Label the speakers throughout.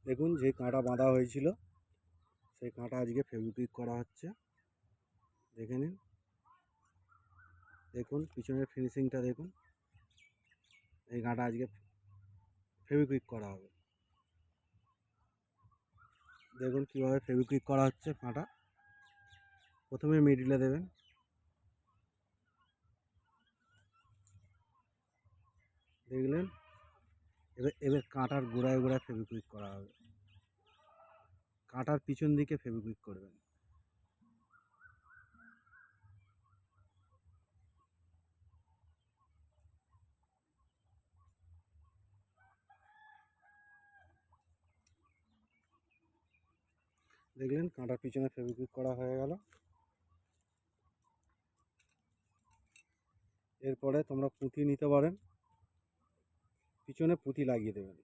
Speaker 1: দেখুন যে কাঁটা বাঁধা হয়েছিল সেই কাঁটা আজকে ফেভিকুইক করা হচ্ছে। দেখে নিন, দেখুন পিছনের ফিনিশিংটা দেখুন। এই কাঁটা আজকে ফেভিকুইক করা হবে। দেখুন কীভাবে ফেভিকুইক করা হচ্ছে কাঁটা। প্রথমে মিডলে দেবেন, দেখলেন। এবার কাঁটার গোড়ায় গোড়ায় ফেভিকুইক করা হবে। কাঁটার পিছন দিকে ফেভিকুইক করবেন। দেখলেন কাঁটার পিছনে ফেভিকুইক করা হয়ে গেল। এরপরে তোমরা পুঁতি নিতে পারেন, পিছনে পুঁতি লাগিয়ে দেবেন।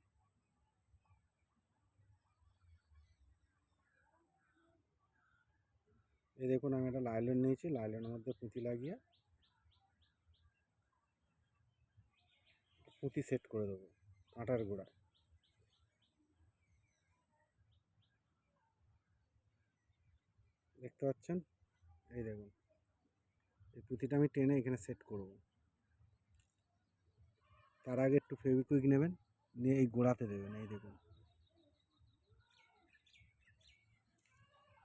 Speaker 1: এই দেখুন আমি একটা লাইলন নিয়েছি, লাইলনের মধ্যে পুঁতি লাগিয়ে পুঁতি সেট করে দেবো কাঁটার গোড়ায়। দেখতে পাচ্ছেন? এই দেখুন এই পুঁতিটা আমি টেনে এখানে সেট করব। তার আগে একটু ফেভিকুইক নেবেন, নিয়ে এই গোড়াতে দেবেন। এই দেখুন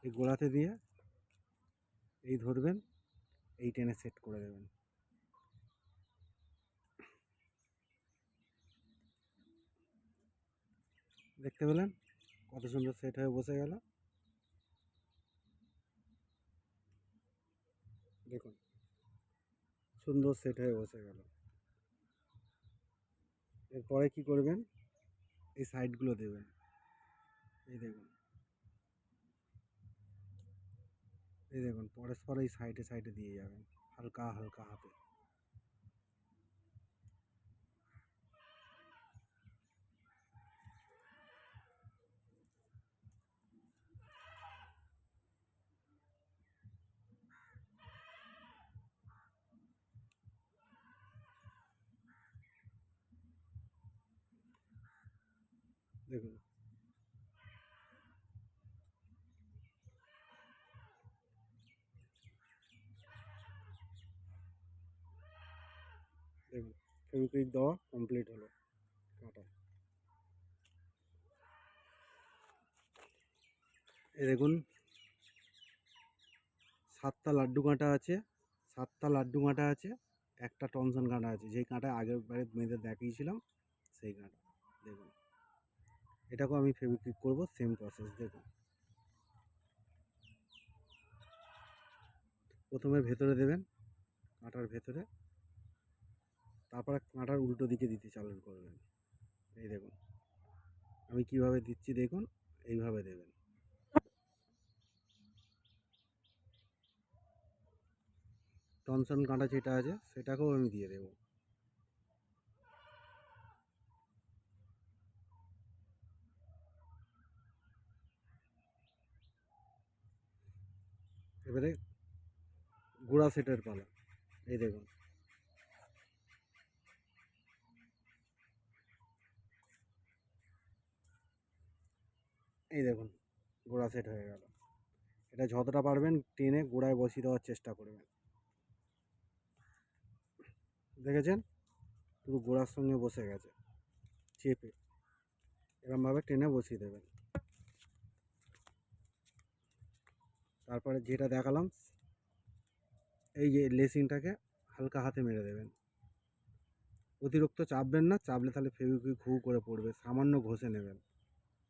Speaker 1: এই গোড়াতে দিয়ে এই ধরবেন, এই টেনে সেট করে দেবেন। দেখতে পেলেন কত সুন্দর সেট হয়ে বসে গেল। দেখুন সুন্দর সেট হয়ে বসে গেল। এরপরে কি করবেন, এই সাইডগুলো দেবেন। এই দেখুন, এই দেখুন পরস্পর এই সাইডে সাইডে দিয়ে যাবেন হালকা হালকা হাতে। দেখুন দেখুন ফেভিকুইক দেওয়া কমপ্লিট হলো কাঁটা। এই দেখুন 7টা লাড্ডু কাঁটা আছে, 7টা লাড্ডু কাঁটা আছে, একটা টমসন কাঁটা আছে, যেই কাঁটা আগের বারে মেয়েদের দেখিয়েছিলাম সেই কাঁটা। দেখুন এটাকেও আমি ফেভিকুইক করব, সেম প্রসেস। দেখুন প্রথমে ভেতরে দেবেন কাঁটার ভেতরে, তারপরে কাঁটার উল্টো দিকে দিতে চালু করবেন। এই দেখুন আমি কিভাবে দিচ্ছি, দেখুন এইভাবে দেবেন। টমসন কাঁটা যেটা আছে সেটাকেও আমি দিয়ে দেবো। এবারে গোড়া সেটের পালা। এই দেখুন এই দেখুন গোড়া সেট হয়ে গেল। এটা যতটা পারবেন টেনে গোড়ায় বসিয়ে দেওয়ার চেষ্টা করবেন। দেখেছেন পুরো গোড়ার সঙ্গে বসে গেছে চেপে। এরমভাবে টেনে বসিয়ে দেবেন। তারপরে যেটা দেখালাম এই যে লেসিংটাকে হালকা হাতে মেরে দেবেন। অতিরিক্ত চাপবেন না, চাপলে তাহলে ফেভিকুইক ঘু করে পড়বে। সামান্য ঘষে নেবেন,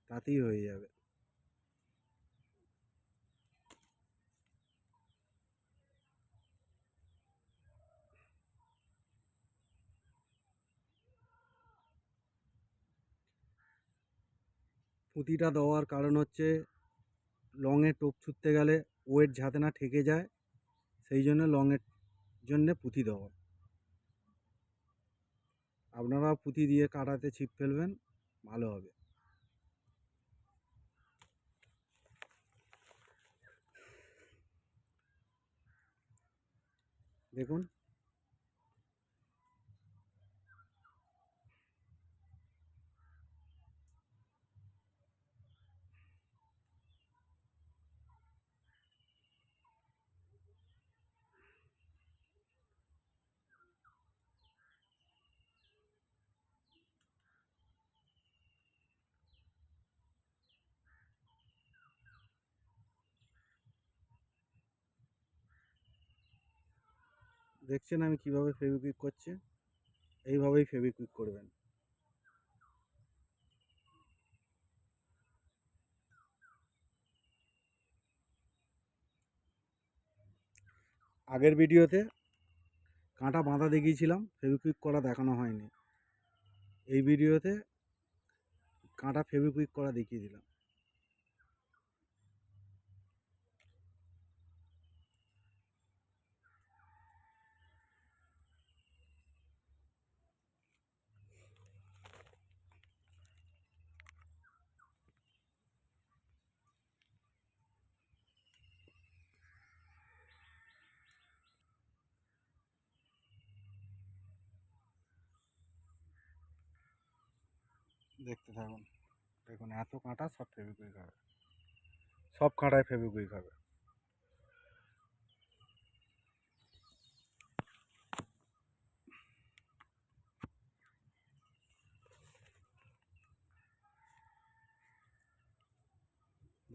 Speaker 1: তাতেই হয়ে যাবে। পুঁতিটা দেওয়ার কারণ হচ্ছে লংয়ে টোপ ছুঁড়তে গেলে ওয়েট যাতে না ঠেকে যায়, সেই জন্য লংয়ের জন্যে পুঁতি দেওয়া। আপনারা পুঁতি দিয়ে কাটাতে ছিপ ফেলবেন, ভালো হবে। দেখুন দেখছেন আমি কিভাবে ফেভিকুইক করছি, এইভাবেই ফেভিকুইক করবেন। আগের ভিডিওতে কাঁটা বাঁধা দেখিয়েছিলাম, ফেভিকুইক করা দেখানো হয়নি। এই ভিডিওতে কাঁটা ফেভিকুইক করা দেখিয়ে দিলাম। দেখতে থাকুন, দেখুন এত কাঁটা সব ফেভিকুইক হবে, সব কাঁটায় ফেভিকুইক হবে।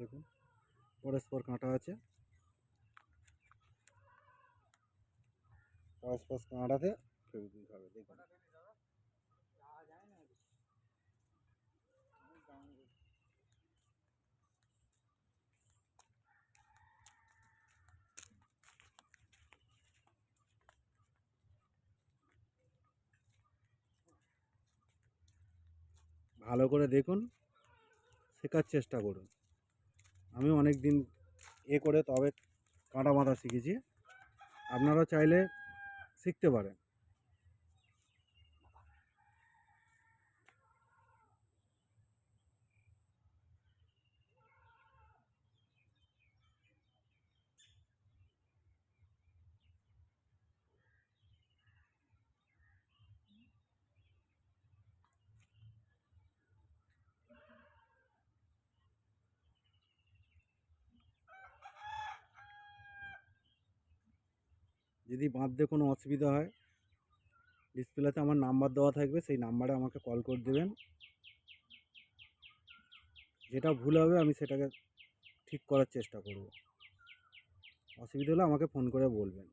Speaker 1: দেখুন পরস্পর কাঁটা আছে, পরস্পর কাঁটাতে ফেভিকুইক হবে। দেখুন ভালো করে দেখুন, শেখার চেষ্টা করুন। আমি অনেক দিন করে তবে কাঁটা বাঁধা শিখেছি, আপনারাও চাইলে শিখতে পারেন। যদি বাঁধতে কোনো অসুবিধা হয়, ডিসপ্লেতে আমার নাম্বার দেওয়া থাকবে, সেই নাম্বারে আমাকে কল করে দেবেন। যেটা ভুল হবে আমি সেটাকে ঠিক করার চেষ্টা করব। অসুবিধা হলে আমাকে ফোন করে বলবেন।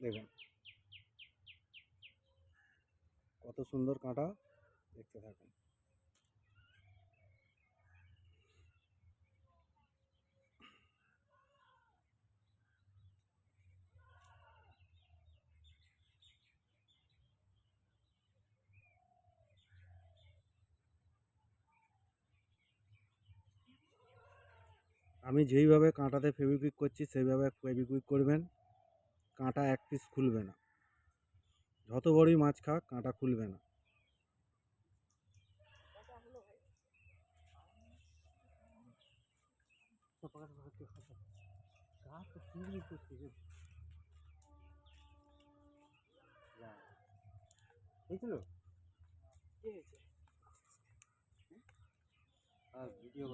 Speaker 1: দেখুন কত সুন্দর কাঁটা, দেখতে থাকুন। আমি যেইভাবে কাঁটাতে ফেভিকুইক করছি সেইভাবে ফেভিকুইক করবেন, কাঁটা এক পিস খুলবে না। যত বড়ই মাছ খাক কাঁটা খুলবে না।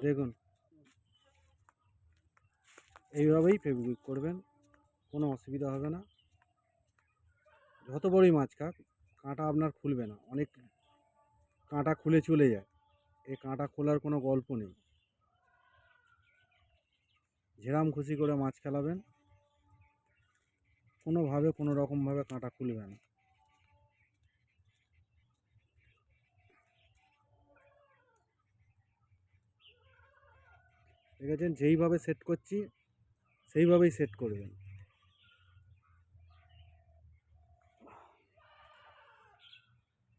Speaker 1: দেখুন এইভাবেই ফেভিকুইক করবেন, কোনো অসুবিধা হবে না। যত বড়ই মাছ খাক কাঁটা আপনার খুলবে না। অনেক কাঁটা খুলে চলে যায়, এই কাঁটা খোলার কোনো গল্প নেই। যেরাম খুশি করে মাছ খেলাবেন, কোনোভাবে কোনো রকমভাবে কাঁটা খুলবে না। দেখেছেন যেইভাবে সেট করছি সেইভাবেই সেট করবেন।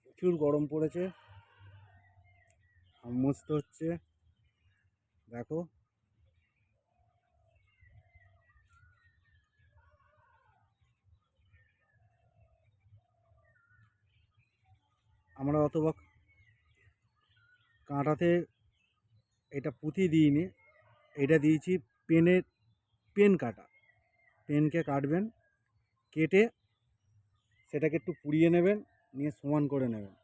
Speaker 1: প্রচুর গরম পড়েছে, মস্ত হচ্ছে, দেখো আমরা অথবা কাঁটাতে এটা পুঁতি দিইনি, এটা দিয়েছি পেন কাটা। পেনকে কাটবেন, কেটে সেটাকে একটু পুড়িয়ে নেবেন, নিয়ে সমান করে নেবেন।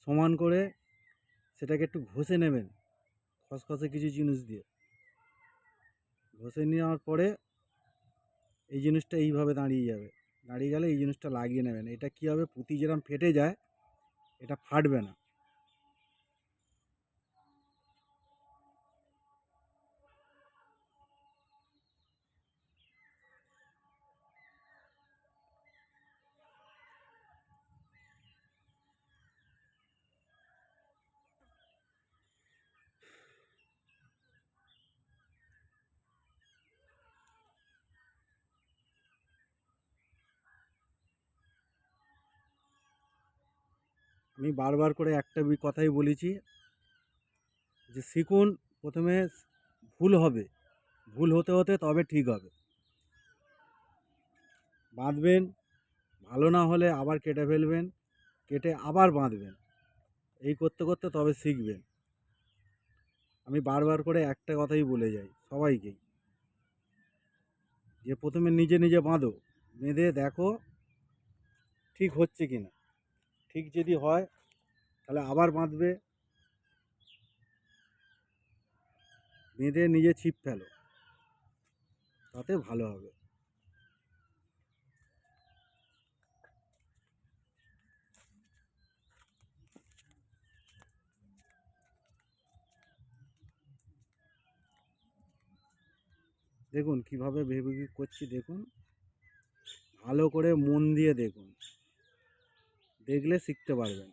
Speaker 1: সমান করে সেটাকে একটু ঘষে নেবেন, খসখসে কিছু জিনিস দিয়ে ঘষে নেওয়ার পরে এই জিনিসটা এইভাবে দাঁড়িয়ে যাবে। দাঁড়িয়ে গেলে এই জিনিসটা লাগিয়ে নেবেন। এটা কী হবে, পুঁতি যেরকম ফেটে যায় এটা ফাটবে না। আমি বারবার করে একটা কথাই বলেছি যে শিখুন, প্রথমে ভুল হবে, ভুল হতে হতে তবে ঠিক হবে। বাঁধবেন, ভালো না হলে আবার কেটে ফেলবেন, কেটে আবার বাঁধবেন, এই করতে করতে তবে শিখবেন। আমি বারবার করে একটা কথাই বলে যাই সবাইকেই, যে প্রথমে নিজে নিজে বাঁধো, বেঁধে দেখো ঠিক হচ্ছে কি না। ঠিক যদি হয় তাহলে আবার বাঁধবে, বেঁধে নিজে ছিপ ফেলো, তাতে ভালো হবে। দেখুন কিভাবে ভেবে করছি, দেখুন ভালো করে মন দিয়ে দেখুন, দেখলে শিখতে পারবেন।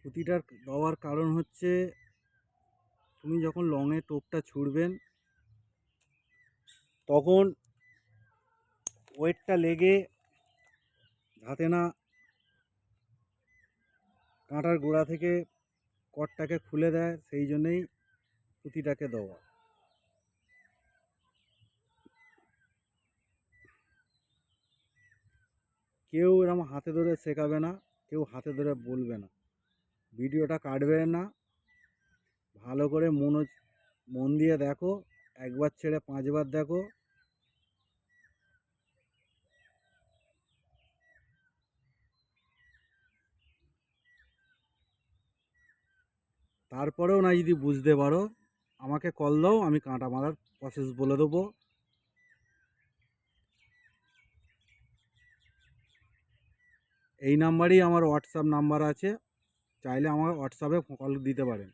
Speaker 1: পুঁতিটার দেওয়ার কারণ হচ্ছে, তুমি যখন লংয়ে টোপটা ছুঁড়বেন তখন ওয়েটটা লেগে যাতে না কাঁটার গোড়া থেকে কটটাকে খুলে দেয়, সেই জন্যেই পুঁতিটাকে দেওয়া। কেউ এরকম হাতে ধরে শেখাবে না, কেউ হাতে ধরে বলবে না, ভিডিওটা কাটবে না, ভালো করে মন দিয়ে দেখো, একবার ছেড়ে 5বার দেখো। তারপরেও না যদি বুঝতে পারো আমাকে কল দাও, আমি কাঁটা বাঁধার প্রসেস বলে দেবো। এই নাম্বারেই আমার হোয়াটসঅ্যাপ নাম্বার আছে, চাইলে আমার হোয়াটসঅ্যাপে কল দিতে পারেন।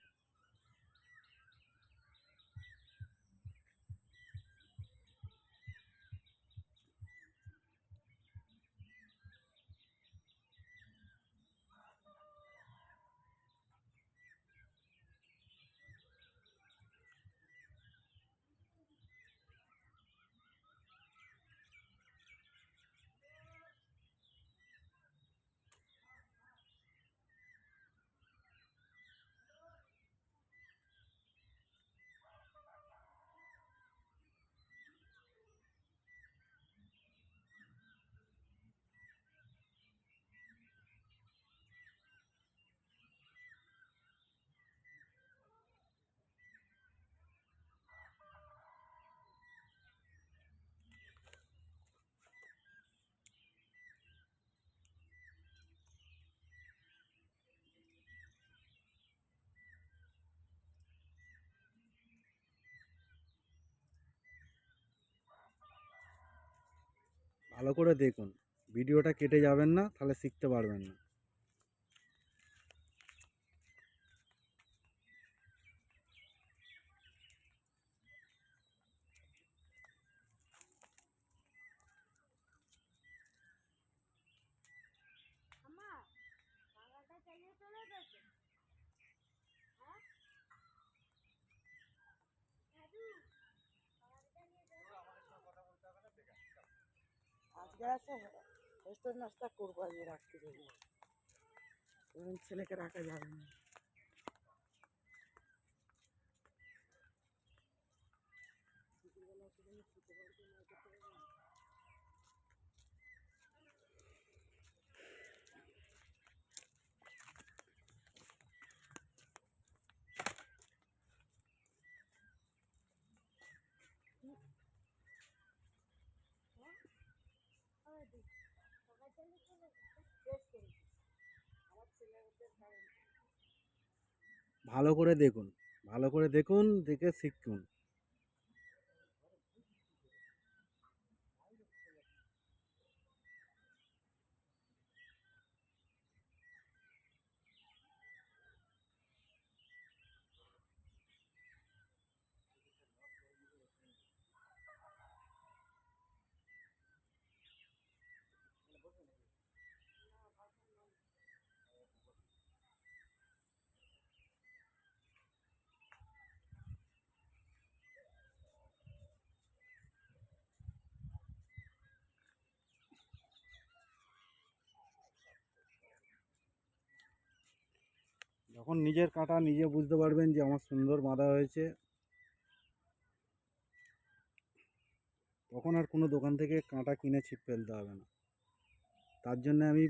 Speaker 1: ভালো করে দেখুন, ভিডিওটা কেটে যাবেন না, তাহলে শিখতে পারবেন না।
Speaker 2: আজকে আছে হোস্টেল নাস্তা করবো, আজকে রাখতে দেবো, ছেলেকে রাখা যাবে না।
Speaker 1: ভালো করে দেখুন, ভালো করে দেখুন, দেখে শিখুন। যখন নিজের কাঁটা নিজে বুঝতে পারবেন যে আমার সুন্দর বাঁধা হয়েছে, তখন আর কোনো দোকান থেকে কাঁটা কিনে ছিপ ফেলতে হবে না। তার জন্য আমি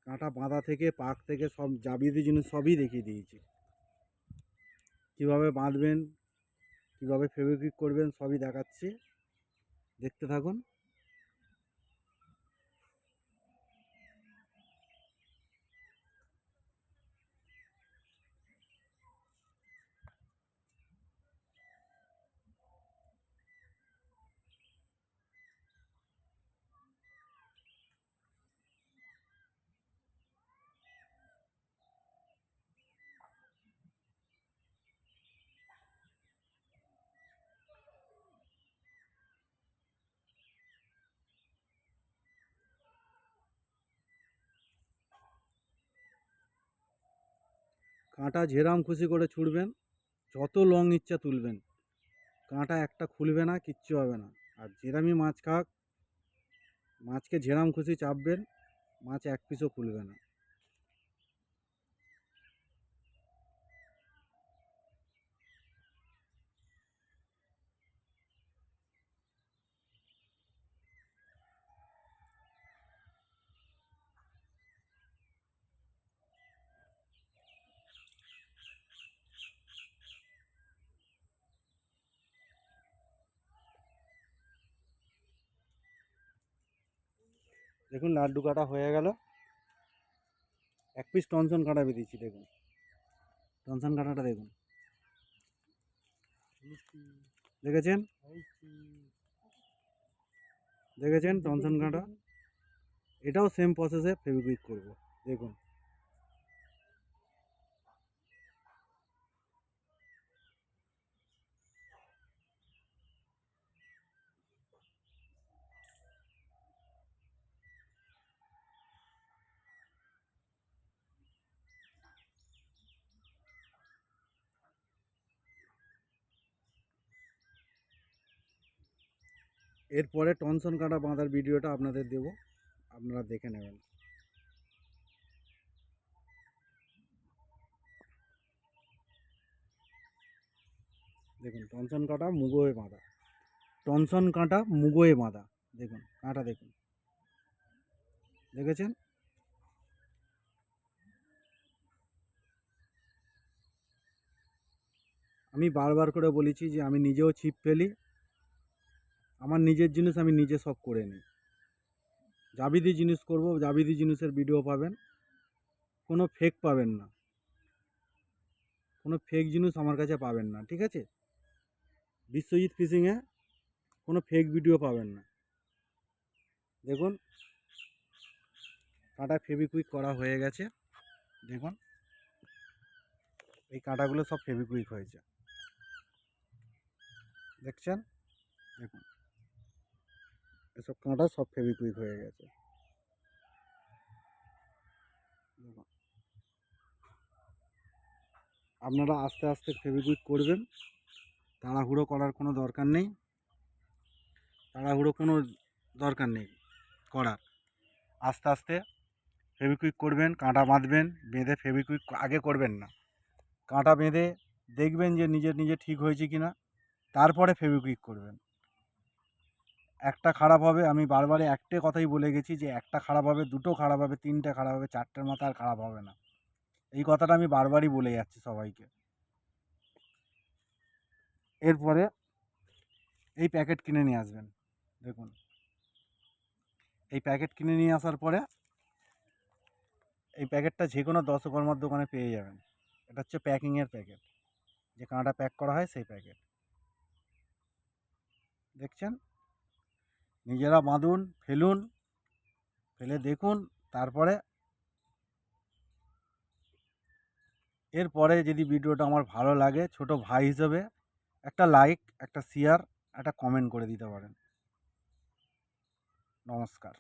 Speaker 1: কাঁটা বাঁধা থেকে পাক থেকে সব যাবতীয় জিনিস সবই দেখিয়ে দিয়েছি। কীভাবে বাঁধবেন, কীভাবে ফেভিকুইক করবেন সবই দেখাচ্ছি, দেখতে থাকুন। কাঁটা যেরাম খুশি করে ছুঁড়বেন, যত লং ইচ্ছা তুলবেন, কাঁটা একটা খুলবে না, কিচ্ছু হবে না। আর যেরামই মাছ খাক, মাছকে যেরাম খুশি চাপবেন, মাছ এক পিসও খুলবে না। দেখুন লাড্ডু কাটা হয়ে গেল। এক পিস টনসন কাঁটা বেরিয়েছি, দেখুন টনসন কাঁটাটা দেখুন, দেখেছেন? দেখেছেন টনসন কাঁটা? এটাও সেম প্রসেসে ফেভিকুইক করব, দেখুন। এরপরে টনসন কাঁটা বাঁধার ভিডিওটা আপনাদের দেব, আপনারা দেখে নেবেন। দেখুন টনসন কাঁটা মুগোয় বাঁধা, টনসন কাঁটা মুগোয় বাঁধা, দেখুন কাঁটা দেখুন, দেখেছেন? আমি বারবার করে বলেছি যে আমি নিজেও ছিপ ফেলি, আমার নিজের জিনিস আমি নিজে সব করে নিই। যাবতীয় জিনিস করব, যাবতীয় জিনিসের ভিডিও পাবেন, কোনো ফেক পাবেন না, কোনো ফেক জিনিস আমার কাছে পাবেন না, ঠিক আছে? বিশ্বজিৎ ফিশিংয়ে কোনো ফেক ভিডিও পাবেন না। দেখুন কাঁটা ফেভিকুইক করা হয়ে গেছে, দেখুন এই কাঁটাগুলো সব ফেভিকুইক হয়েছে, দেখছেন? দেখুন এসব কাঁটা সব ফেভিকুইক হয়ে গেছে, দেখুন। আপনারা আস্তে আস্তে ফেভিকুইক করবেন, তাড়াহুড়ো করার কোনো দরকার নেই, তাড়াহুড়ো কোনো দরকার নেই করার। আস্তে আস্তে ফেভিকুইক করবেন, কাঁটা বাঁধবেন, বেঁধে ফেভিকুইক আগে করবেন না, কাঁটা বেঁধে দেখবেন যে নিজে নিজে ঠিক হয়েছে কি না, তারপরে ফেভিকুইক করবেন। একটা খারাপ হবে, আমি বারবারে একটা কথাই বলে গেছি যে একটা খারাপ হবে, দুটো খারাপ হবে, তিনটে খারাপ হবে, চারটের মাথা আর খারাপ হবে না। এই কথাটা আমি বারবারই বলে যাচ্ছি সবাইকে। এরপরে এই প্যাকেট কিনে নিয়ে আসবেন, দেখুন এই প্যাকেট কিনে নিয়ে আসার পরে এই প্যাকেটটা যে কোনো দশকর্মার দোকানে পেয়ে যাবেন। এটা হচ্ছে প্যাকিংয়ের প্যাকেট, যে কাঁটা প্যাক করা হয় সেই প্যাকেট। দেখছেন, নিজেরা বাঁধুন, ফেলুন, ফেলে দেখুন, তারপরে এরপরে যদি ভিডিওটা আমার ভালো লাগে, ছোট ভাই হিসেবে একটা লাইক, একটা শেয়ার, একটা কমেন্ট করে দিতে পারেন। নমস্কার।